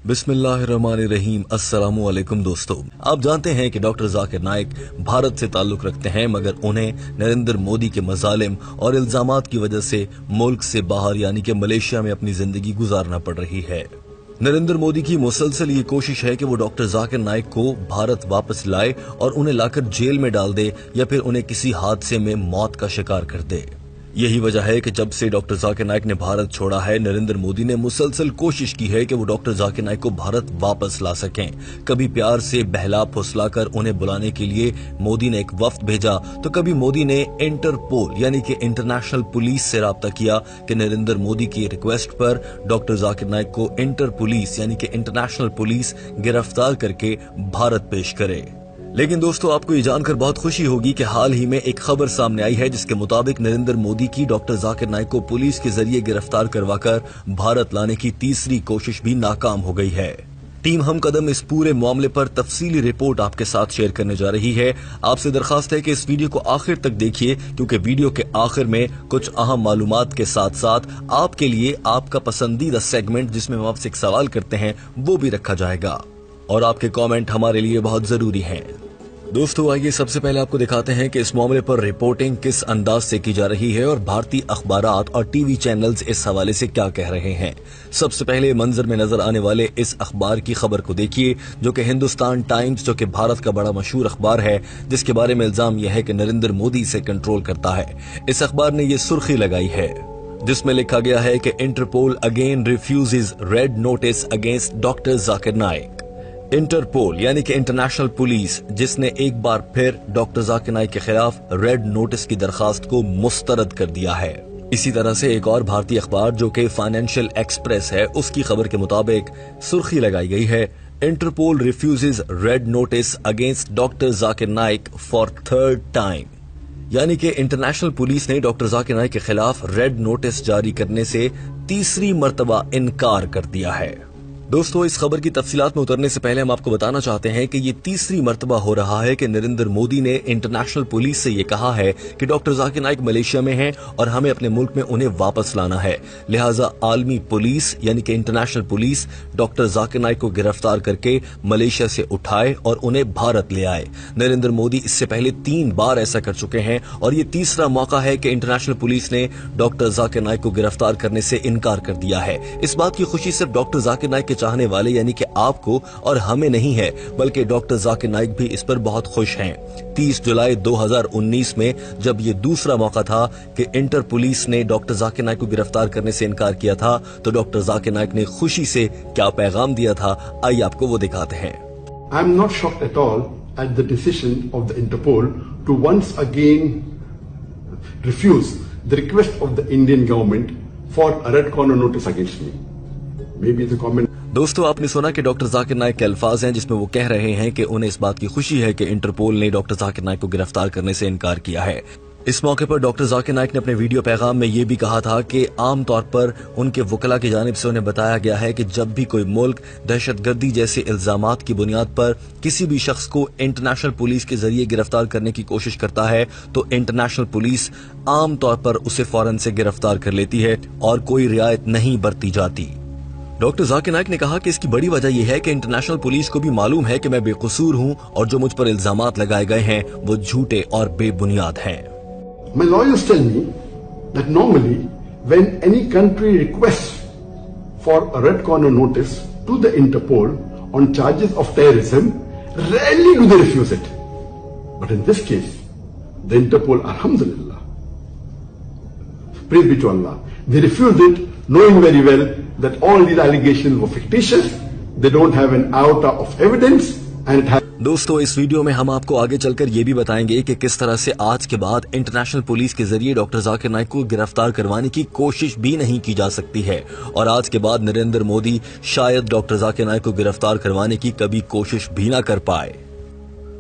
बिस्मिल्लाहिर्रहमानिर्रहीम। अस्सलामु अलैकुम दोस्तों, आप जानते हैं कि डॉक्टर जाकिर नाइक भारत से ताल्लुक रखते हैं, मगर उन्हें नरेंद्र मोदी के मजालिम और इल्जामात की वजह से मुल्क से बाहर यानी कि मलेशिया में अपनी जिंदगी गुजारना पड़ रही है। नरेंद्र मोदी की मुसलसल ये कोशिश है कि वो डॉक्टर जाकिर नाइक को भारत वापस लाए और उन्हें लाकर जेल में डाल दे या फिर उन्हें किसी हादसे में मौत का शिकार कर दे। यही वजह है कि जब से डॉक्टर जाकिर नाइक ने भारत छोड़ा है, नरेंद्र मोदी ने मुसलसल कोशिश की है कि वो डॉक्टर जाकिर नाइक को भारत वापस ला सकें। कभी प्यार से बहला फुसलाकर उन्हें बुलाने के लिए मोदी ने एक वफ्द भेजा, तो कभी मोदी ने इंटरपोल यानी कि इंटरनेशनल पुलिस से राब्ता किया कि नरेंद्र मोदी की रिक्वेस्ट पर डॉक्टर जाकिर नाइक को इंटर पुलिस यानी कि इंटरनेशनल पुलिस गिरफ्तार करके भारत पेश करे। लेकिन दोस्तों, आपको ये जानकर बहुत खुशी होगी कि हाल ही में एक खबर सामने आई है जिसके मुताबिक नरेंद्र मोदी की डॉक्टर जाकिर नाइक को पुलिस के जरिए गिरफ्तार करवाकर भारत लाने की तीसरी कोशिश भी नाकाम हो गई है। टीम हम कदम इस पूरे मामले पर तफसीली रिपोर्ट आपके साथ शेयर करने जा रही है। आपसे दरखास्त है कि इस वीडियो को आखिर तक देखिए, क्योंकि वीडियो के आखिर में कुछ अहम मालूमात के साथ साथ आपके लिए आपका पसंदीदा सेगमेंट जिसमें हम आपसे एक सवाल करते हैं वो भी रखा जाएगा, और आपके कमेंट हमारे लिए बहुत जरूरी हैं। दोस्तों, आइए सबसे पहले आपको दिखाते हैं कि इस मामले पर रिपोर्टिंग किस अंदाज से की जा रही है और भारतीय अखबारात और टीवी चैनल्स इस हवाले से क्या कह रहे हैं। सबसे पहले मंजर में नजर आने वाले इस अखबार की खबर को देखिए, जो कि हिंदुस्तान टाइम्स, जो कि भारत का बड़ा मशहूर अखबार है, जिसके बारे में इल्जाम यह है कि नरेंद्र मोदी से कंट्रोल करता है। इस अखबार ने ये सुर्खी लगाई है जिसमें लिखा गया है कि Interpol again refuses red notice against doctor Zakir Naik. Interpol यानी कि इंटरनेशनल पुलिस, जिसने एक बार फिर डॉक्टर जाकिर नाइक के खिलाफ रेड नोटिस की दरखास्त को मुस्तरद कर दिया है। इसी तरह से एक और भारतीय अखबार जो कि फाइनेंशियल एक्सप्रेस है, उसकी खबर के मुताबिक सुर्खी लगाई गई है, Interpol refuses red notice against doctor Zakir Naik for third time. यानी कि इंटरनेशनल पुलिस ने डॉक्टर जाकिर नाइक के खिलाफ रेड नोटिस जारी करने से तीसरी मर्तबा इनकार कर दिया है। दोस्तों, इस खबर की तफसीलात में उतरने से पहले हम आपको बताना चाहते हैं कि ये तीसरी मर्तबा हो रहा है कि नरेंद्र मोदी ने इंटरनेशनल पुलिस से ये कहा है कि डॉक्टर जाकिर नाइक मलेशिया में हैं और हमें अपने मुल्क में उन्हें वापस लाना है। लिहाजा आलमी पुलिस यानी कि international police doctor Zakir Naik को गिरफ्तार करके मलेशिया से उठाए और उन्हें भारत ले आए। नरेंद्र मोदी इससे पहले 3 बार ऐसा कर चुके हैं और ये तीसरा मौका है कि इंटरनेशनल पुलिस ने डॉक्टर जाकिर नाइक को गिरफ्तार करने से इनकार कर दिया है। इस बात की खुशी सिर्फ डॉक्टर जाकिर नाइक चाहने वाले यानी कि आपको और हमें नहीं है, बल्कि डॉक्टर जाकिर नाइक भी इस पर बहुत खुश हैं। 30 जुलाई 2019 में जब ये दूसरा मौका था कि इंटर पुलिस ने डॉक्टर जाकिर नाइक को गिरफ्तार करने से इनकार किया था, तो डॉक्टर जाकिर नाइक ने खुशी से क्या पैगाम दिया था, आइए आपको वो दिखाते हैं। I am not shocked at all at the decision of the Interpol to once again refuse the request of the Indian government for a red corner notice against me. Maybe the comment. दोस्तों, आपने सुना कि doctor Zakir Naik के अल्फाज हैं जिसमें वो कह रहे हैं कि उन्हें इस बात की खुशी है कि इंटरपोल ने डॉक्टर जाकिर नाइक को गिरफ्तार करने से इनकार किया है। इस मौके पर डॉक्टर जाकिर नाइक ने अपने वीडियो पैगाम में ये भी कहा था कि आमतौर पर उनके वकला की जानिब से उन्हें बताया गया है कि जब भी कोई मुल्क दहशतगर्दी जैसे इल्जामात की बुनियाद पर किसी भी शख्स को इंटरनेशनल पुलिस के जरिए गिरफ्तार करने की कोशिश करता है, तो इंटरनेशनल पुलिस आमतौर पर उसे फौरन से गिरफ्तार कर लेती है और कोई रियायत नहीं बरती जाती। डॉक्टर जाकिर नाइक ने कहा कि इसकी बड़ी वजह यह है कि इंटरनेशनल पुलिस को भी मालूम है कि मैं बेकसूर हूं और जो मुझ पर इल्जामात लगाए गए हैं वो झूठे और बेबुनियाद हैं। My lawyers tell me that normally when any country requests for a red corner notice to the Interpol on charges of terrorism, rarely do they refuse it. But in this case, the Interpol, alhamdulillah, praise be to Allah, they refused it, knowing very well that all these allegations were fictitious, they don't have an iota of evidence, and it has. दोस्तों, इस video में हम आपको आगे चलकर ये भी बताएंगे कि किस तरह से आज के बाद इंटरनेशनल पुलिस के जरिए डॉक्टर जाकिर नाइक को गिरफ्तार करवाने की कोशिश भी नहीं की जा सकती है, और आज के बाद नरेंद्र मोदी शायद डॉक्टर जाकिर नाइक को गिरफ्तार करवाने की कभी कोशिश भी ना कर पाए।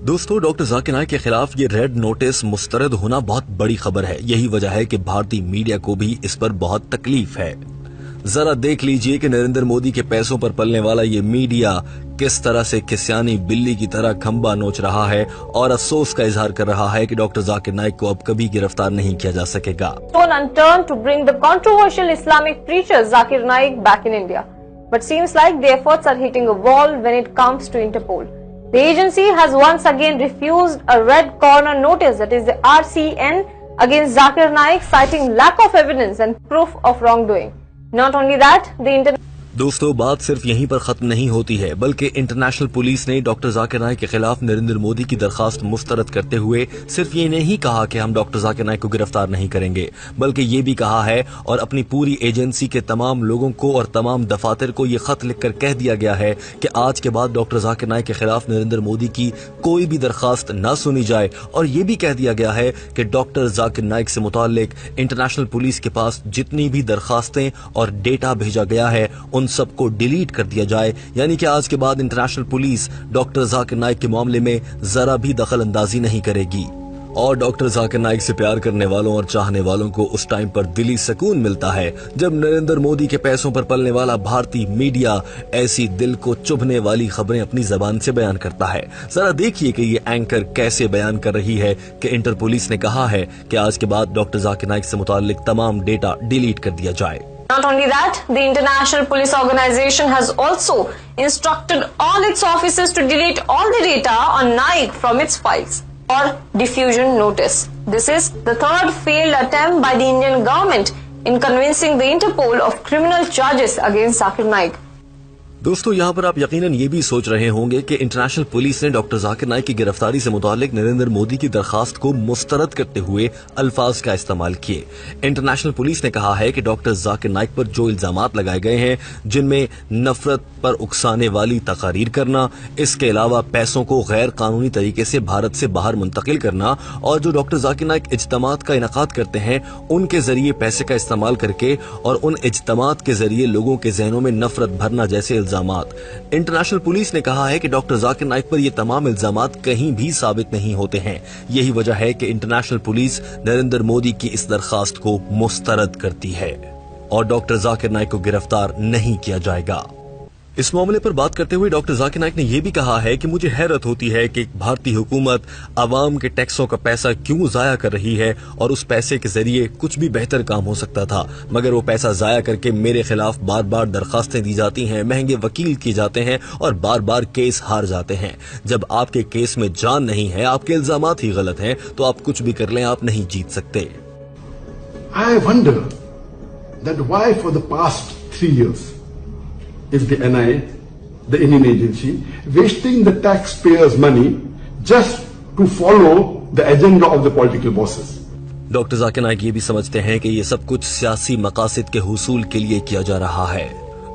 दोस्तों, डॉक्टर जाकिर नाइक के खिलाफ ये रेड नोटिस मुस्तरद होना बहुत बड़ी खबर है। यही वजह है कि भारतीय मीडिया को भी इस पर बहुत तकलीफ है। जरा देख लीजिए कि नरेंद्र मोदी के पैसों पर पलने वाला ये मीडिया किस तरह से खिसियानी बिल्ली की तरह खंबा नोच रहा है और अफसोस का इजहार कर रहा है कि डॉक्टर जाकिर नाइक को अब कभी गिरफ्तार नहीं किया जा सकेगा। Stone unturned to bring the controversial Islamic preacher Zakir Naik back in India. but seems like the efforts are hitting a wall when it comes to Interpol. The agency has once again refused a red corner notice, that is the RCN, against Zakir Naik, citing lack of evidence and proof of wrongdoing. Not only that, the दोस्तों, बात सिर्फ यहीं पर खत्म नहीं होती है, बल्कि इंटरनेशनल पुलिस ने डॉक्टर जाकिर नाइक के खिलाफ नरेंद्र मोदी की दरखास्त मुस्तरद करते हुए सिर्फ ये नहीं कहा कि हम डॉक्टर जाकिर नाइक को गिरफ्तार नहीं करेंगे, बल्कि ये भी कहा है और अपनी पूरी एजेंसी के तमाम लोगों को और तमाम दफातर को ये खत लिखकर कह दिया गया है कि आज के बाद डॉक्टर जाकिर नाइक के खिलाफ नरेंद्र मोदी की कोई भी दरखास्त न सुनी जाए। और ये भी कह दिया गया है कि डॉक्टर जाकिर नाइक से मुताल्लिक इंटरनेशनल पुलिस के पास जितनी भी दरखास्तें और डेटा भेजा गया है उन सबको डिलीट कर दिया जाए, यानी कि आज के बाद international police doctor Zakir Naik के मामले में जरा भी दखल अंदाजी नहीं करेगी। और डॉक्टर जाकिर नाइक से प्यार करने वालों और चाहने वालों को उस टाइम पर दिली सुकून मिलता है जब नरेंद्र मोदी के पैसों पर पलने वाला भारतीय मीडिया ऐसी दिल को चुभने वाली खबरें अपनी जबान से बयान करता है। जरा देखिए कि ये एंकर कैसे बयान कर रही है कि इंटर पुलिस ने कहा है कि आज के बाद डॉक्टर जाकिर नाइक से मुताल्लिक तमाम डेटा डिलीट कर दिया जाए। Not only that, the International Police Organization has also instructed all its officers to delete all the data on Naik from its files or diffusion notice. This is the third failed attempt by the Indian government in convincing the Interpol of criminal charges against Zakir Naik. दोस्तों, यहाँ पर आप यकीनन ये भी सोच रहे होंगे कि इंटरनेशनल पुलिस ने डॉक्टर जाकिर नाइक की गिरफ्तारी से मुतालिक नरेंद्र मोदी की दरखास्त को मुस्तरद करते हुए अल्फाज का इस्तेमाल किए। इंटरनेशनल पुलिस ने कहा है कि डॉक्टर जाकिर नाइक पर जो इल्जामात लगाए गए हैं, जिनमें नफरत पर उकसाने वाली तकारीर करना, इसके अलावा पैसों को गैर कानूनी तरीके से भारत से बाहर मुंतकिल करना और जो डॉक्टर जाकिर नाइक इज्तिमात का इनकाद करते हैं उनके जरिए पैसे का इस्तेमाल करके और उन इज्तिमात के जरिए लोगों के जहनों में नफरत भरना जैसे इंटरनेशनल पुलिस ने कहा है कि डॉक्टर जाकिर नाइक पर ये तमाम इल्जामात कहीं भी साबित नहीं होते हैं। यही वजह है कि इंटरनेशनल पुलिस नरेंद्र मोदी की इस दरखास्त को मुस्तरद करती है और डॉक्टर जाकिर नाइक को गिरफ्तार नहीं किया जाएगा। इस मामले पर बात करते हुए डॉक्टर जाकिर नाइक ने यह भी कहा है कि मुझे हैरत होती है कि भारतीय हुकूमत आवाम के टैक्सों का पैसा क्यों जाया कर रही है और उस पैसे के जरिए कुछ भी बेहतर काम हो सकता था, मगर वो पैसा जाया करके मेरे खिलाफ बार बार दरखास्तें दी जाती हैं, महंगे वकील किए जाते हैं और बार बार केस हार जाते हैं। जब आपके केस में जान नहीं है, आपके इल्जामात ही गलत हैं, तो आप कुछ भी कर लें, आप नहीं जीत सकते। I wonder that why for the past 3 years is the NIA, the Indian agency, wasting the taxpayers' money just to follow the agenda of the political bosses. Doctor Zakir Naik ये भी समझते हैं कि ये सब कुछ सियासी मकासद के हुसूल के लिए किया जा रहा है।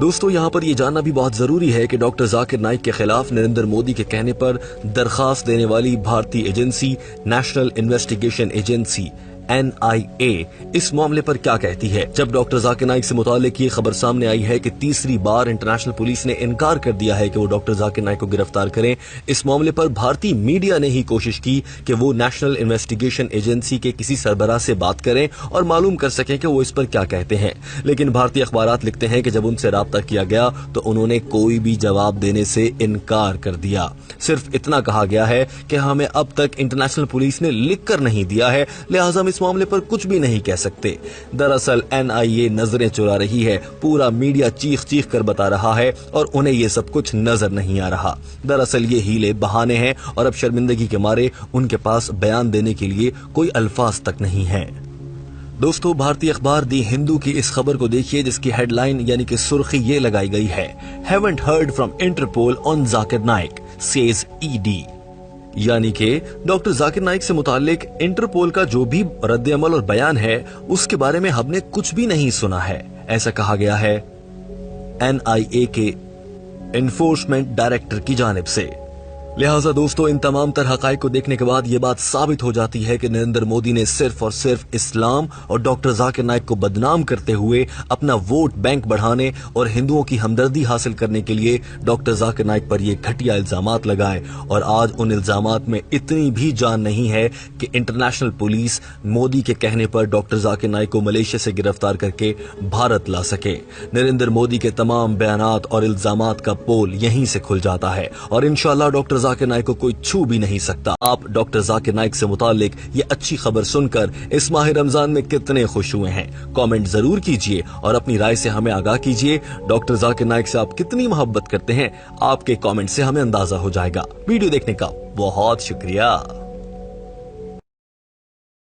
दोस्तों, यहाँ पर ये जानना भी बहुत जरूरी है कि डॉक्टर जाकिर नाइक के खिलाफ नरेंद्र मोदी के कहने पर दरखास्त देने वाली भारतीय agency national investigation agency NIA इस मामले पर क्या कहती है। जब डॉक्टर जाकिर नाइक से मुतालिक ये खबर सामने आई है कि तीसरी बार इंटरनेशनल पुलिस ने इनकार कर दिया है कि वो डॉक्टर जाकिर नाइक को गिरफ्तार करें, इस मामले पर भारतीय मीडिया ने ही कोशिश की कि वो नेशनल इन्वेस्टिगेशन एजेंसी के किसी सरबराह से बात करें और मालूम कर सकें कि वो इस पर क्या कहते हैं। लेकिन भारतीय अखबारात लिखते हैं कि जब उनसे राब्ता किया गया तो उन्होंने कोई भी जवाब देने से इनकार कर दिया। सिर्फ इतना कहा गया है कि हमें अब तक इंटरनेशनल पुलिस ने लिख कर नहीं दिया है, लिहाजा इस मामले पर कुछ भी नहीं कह सकते। दरअसल NIA नजरें चुरा रही है, पूरा मीडिया चीख चीख कर बता रहा है और उन्हें ये सब कुछ नजर नहीं आ रहा। दरअसल ये हीले बहाने हैं और अब शर्मिंदगी के मारे उनके पास बयान देने के लिए कोई अल्फाज तक नहीं है। दोस्तों, भारतीय अखबार दी हिंदू की इस खबर को देखिए जिसकी हेडलाइन यानी कि सुर्खी ये लगाई गई है, haven't heard from Interpol on Zakir Naik says ED, यानी कि डॉक्टर जाकिर नाइक से मुतालिक इंटरपोल का जो भी रद्द अमल और बयान है उसके बारे में हमने कुछ भी नहीं सुना है, ऐसा कहा गया है NIA के एनफोर्समेंट डायरेक्टर की जानिब से। लिहाजा दोस्तों, इन तमाम तरह हकाइक को देखने के बाद ये बात साबित हो जाती है कि नरेंद्र मोदी ने सिर्फ और सिर्फ इस्लाम और डॉक्टर जाकिर नाइक को बदनाम करते हुए अपना वोट बैंक बढ़ाने और हिंदुओं की हमदर्दी हासिल करने के लिए डॉक्टर जाकिर नाइक पर ये घटिया इल्जामात लगाए और आज उन इल्जामात में इतनी भी जान नहीं है कि इंटरनेशनल पुलिस मोदी के कहने पर डॉक्टर जाकिर नाइक को मलेशिया से गिरफ्तार करके भारत ला सके। नरेंद्र मोदी के तमाम बयानात और इल्जामात का पोल यहीं से खुल जाता है और इंशाअल्लाह डॉक्टर जाकिर नाइक को कोई छू भी नहीं सकता। आप डॉक्टर जाकिर नाइक से मुतालिक ये अच्छी खबर सुनकर इस माह रमजान में कितने खुश हुए हैं? कमेंट जरूर कीजिए और अपनी राय से हमें आगाह कीजिए। डॉक्टर जाकिर नाइक से आप कितनी मोहब्बत करते हैं, आपके कमेंट से हमें अंदाजा हो जाएगा। वीडियो देखने का बहुत शुक्रिया।